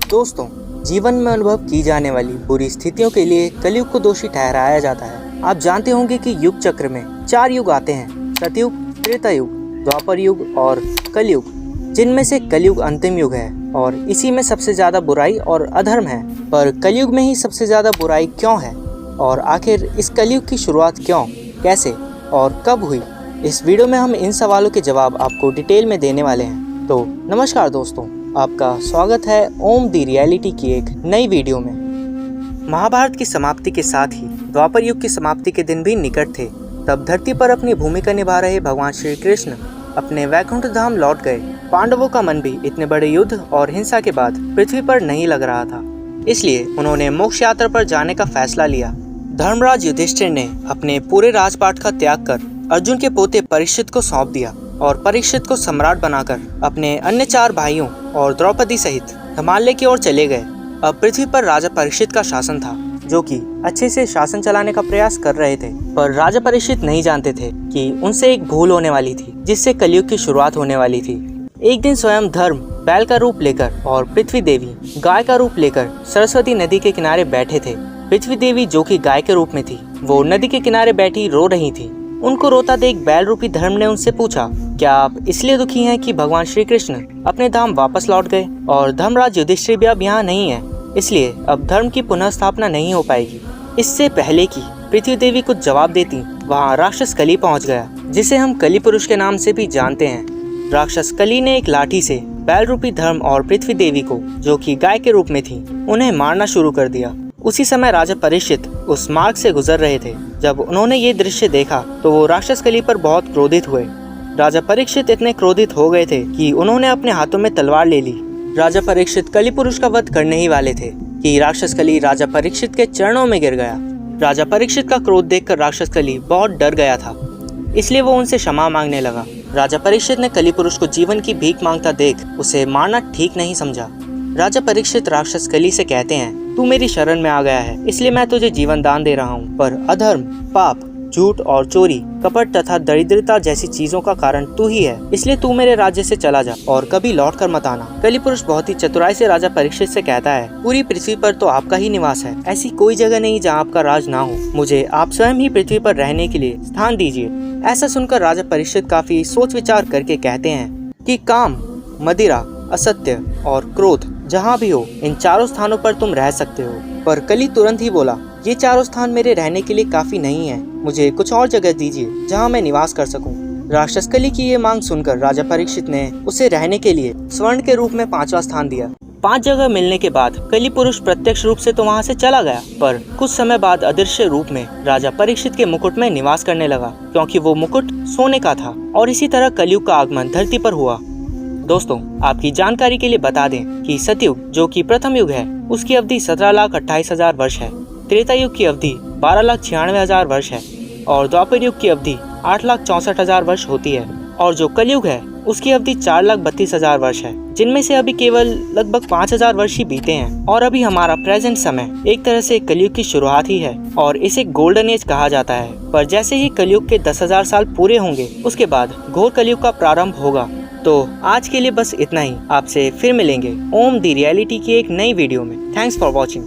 दोस्तों, जीवन में अनुभव की जाने वाली बुरी स्थितियों के लिए कलयुग को दोषी ठहराया जाता है। आप जानते होंगे कि युग चक्र में 4 युग आते हैं: सतयुग, त्रेता युग, द्वापर युग और कलयुग, जिनमें से कलयुग अंतिम युग है और इसी में सबसे ज्यादा बुराई और अधर्म है। पर कलयुग में ही सबसे ज्यादा बुराई क्यों है और आखिर इस कलयुग की शुरुआत क्यों, कैसे और कब हुई? इस वीडियो में हम इन सवालों के जवाब आपको डिटेल में देने वाले हैं। तो नमस्कार दोस्तों, आपका स्वागत है ओम दी रियलिटी की एक नई वीडियो में। महाभारत की समाप्ति के साथ ही द्वापर युग की समाप्ति के दिन भी निकट थे। तब धरती पर अपनी भूमिका निभा रहे भगवान श्री कृष्ण अपने वैकुंठ धाम लौट गए। पांडवों का मन भी इतने बड़े युद्ध और हिंसा के बाद पृथ्वी पर नहीं लग रहा था, इसलिए उन्होंने मोक्ष यात्रा पर जाने का फैसला लिया। धर्मराज युधिष्ठिर ने अपने पूरे राजपाट का त्याग कर अर्जुन के पोते परीक्षित को सौंप दिया और परीक्षित को सम्राट बनाकर अपने अन्य 4 भाइयों और द्रौपदी सहित हिमालय की ओर चले गए। अब पृथ्वी पर राजा परीक्षित का शासन था, जो कि अच्छे से शासन चलाने का प्रयास कर रहे थे। पर राजा परीक्षित नहीं जानते थे कि उनसे एक भूल होने वाली थी, जिससे कलयुग की शुरुआत होने वाली थी। एक दिन स्वयं धर्म बैल का रूप लेकर और पृथ्वी देवी गाय का रूप लेकर सरस्वती नदी के किनारे बैठे थे। पृथ्वी देवी, जो कि गाय के रूप में थी, वो नदी के किनारे बैठी रो रही थी। उनको रोता देख बैल रूपी धर्म ने उनसे पूछा, क्या आप इसलिए दुखी हैं कि भगवान श्री कृष्ण अपने धाम वापस लौट गए और धर्मराज युधिष्ठिर भी अब यहाँ नहीं है, इसलिए अब धर्म की पुनः स्थापना नहीं हो पाएगी? इससे पहले कि पृथ्वी देवी कुछ जवाब देती, वहाँ राक्षस कली पहुँच गया, जिसे हम कली पुरुष के नाम से भी जानते हैं। राक्षस कली ने एक लाठी से बैल रूपी धर्म और पृथ्वी देवी को, जो कि गाय के रूप में थी, उन्हें मारना शुरू कर दिया। उसी समय राजा परीक्षित उस मार्ग से गुजर रहे थे। जब उन्होंने ये दृश्य देखा तो वो राक्षस कली पर बहुत क्रोधित हुए। राजा परीक्षित इतने क्रोधित हो गए थे कि उन्होंने अपने हाथों में तलवार ले ली। राजा परीक्षित कली पुरुष का वध करने ही वाले थे कि राक्षस कली राजा परीक्षित के चरणों में गिर गया। राजा परीक्षित का क्रोध देखकर राक्षस कली बहुत डर गया था, इसलिए वो उनसे क्षमा मांगने लगा। राजा परीक्षित ने कली पुरुष को जीवन की भीख मांगता देख उसे मारना ठीक नहीं समझा। राजा परीक्षित राक्षस कली से कहते हैं, तू मेरी शरण में आ गया है, इसलिए मैं तुझे जीवन दान दे रहा हूँ। पर अधर्म, पाप, झूठ और चोरी, कपट तथा दरिद्रता जैसी चीजों का कारण तू ही है, इसलिए तू मेरे राज्य से चला जा और कभी लौट कर मत आना। कली पुरुष बहुत ही चतुराई से राजा परीक्षित से कहता है, पूरी पृथ्वी पर तो आपका ही निवास है, ऐसी कोई जगह नहीं जहाँ आपका राज ना हो। मुझे आप स्वयं ही पृथ्वी पर रहने के लिए स्थान दीजिए। ऐसा सुनकर राजा परीक्षित काफी सोच विचार करके कहते हैं कि काम, मदिरा, असत्य और क्रोध जहाँ भी हो, इन 4 स्थानों पर तुम रह सकते हो। पर कली तुरंत ही बोला, ये 4 स्थान मेरे रहने के लिए काफी नहीं है, मुझे कुछ और जगह दीजिए जहाँ मैं निवास कर सकूं। राक्षस कली की ये मांग सुनकर राजा परीक्षित ने उसे रहने के लिए स्वर्ण के रूप में 5वां स्थान दिया। 5 जगह मिलने के बाद कली पुरुष प्रत्यक्ष रूप से तो वहाँ से चला गया, पर कुछ समय बाद अदृश्य रूप में राजा परीक्षित के मुकुट में निवास करने लगा, क्योंकि वो मुकुट सोने का था। और इसी तरह कलयुग का आगमन धरती पर हुआ। दोस्तों, आपकी जानकारी के लिए बता दें कि सतयुग, जो कि प्रथम युग है, उसकी अवधि 17,28,000 वर्ष है। त्रेता युग की अवधि 12,96,000 वर्ष है और द्वापर युग की अवधि 8,64,000 वर्ष होती है। और जो कलयुग है, उसकी अवधि 4,32,000 वर्ष है, जिनमें से अभी केवल लगभग 5,000 वर्ष ही बीते हैं। और अभी हमारा प्रेजेंट समय एक तरह से कलयुग की शुरुआत ही है और इसे गोल्डन एज कहा जाता है। पर जैसे ही कलयुग के 10,000 साल पूरे होंगे, उसके बाद घोर कलयुग का प्रारंभ होगा। तो आज के लिए बस इतना ही। आपसे फिर मिलेंगे ओम दी रियलिटी की एक नई वीडियो में। Thanks for watching.